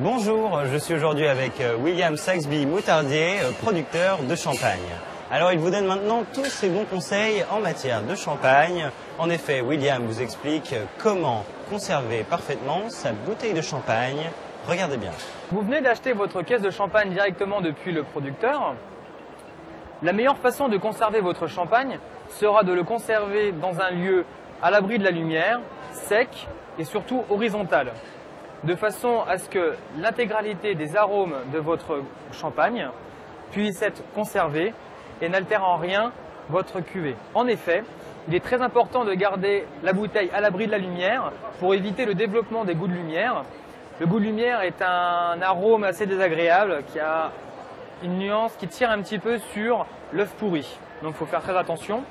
Bonjour, je suis aujourd'hui avec William Saxby Moutardier, producteur de champagne. Alors il vous donne maintenant tous ses bons conseils en matière de champagne. En effet, William vous explique comment conserver parfaitement sa bouteille de champagne. Regardez bien. Vous venez d'acheter votre caisse de champagne directement depuis le producteur. La meilleure façon de conserver votre champagne sera de le conserver dans un lieu à l'abri de la lumière, sec et surtout horizontal, de façon à ce que l'intégralité des arômes de votre champagne puisse être conservée et n'altère en rien votre cuvée. En effet, il est très important de garder la bouteille à l'abri de la lumière pour éviter le développement des goûts de lumière. Le goût de lumière est un arôme assez désagréable qui a une nuance qui tire un petit peu sur l'œuf pourri. Donc il faut faire très attention.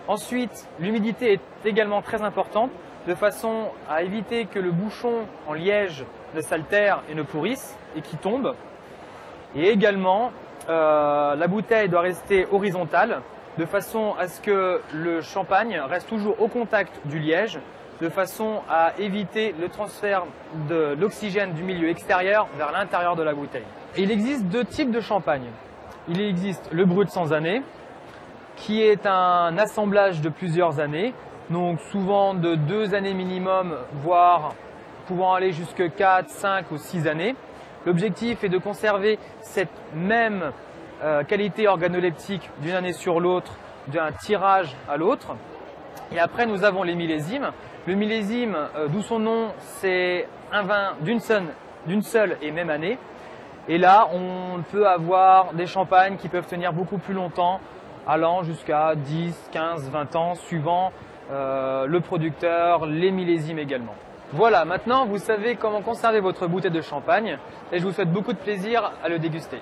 Ensuite, l'humidité est également très importante de façon à éviter que le bouchon en liège ne s'altère et ne pourrisse et qui tombe. Et également, la bouteille doit rester horizontale de façon à ce que le champagne reste toujours au contact du liège, de façon à éviter le transfert de l'oxygène du milieu extérieur vers l'intérieur de la bouteille. Et il existe deux types de champagne. Il existe le brut sans année, qui est un assemblage de plusieurs années, donc souvent de 2 années minimum, voire pouvant aller jusqu'à 4, 5 ou 6 années. L'objectif est de conserver cette même qualité organoleptique d'une année sur l'autre, d'un tirage à l'autre. Et après, nous avons les millésimes. Le millésime, d'où son nom, c'est un vin d'une seule et même année. Et là, on peut avoir des champagnes qui peuvent tenir beaucoup plus longtemps, allant jusqu'à 10, 15, 20 ans, suivant le producteur, les millésimes également. Voilà, maintenant vous savez comment conserver votre bouteille de champagne et je vous souhaite beaucoup de plaisir à le déguster.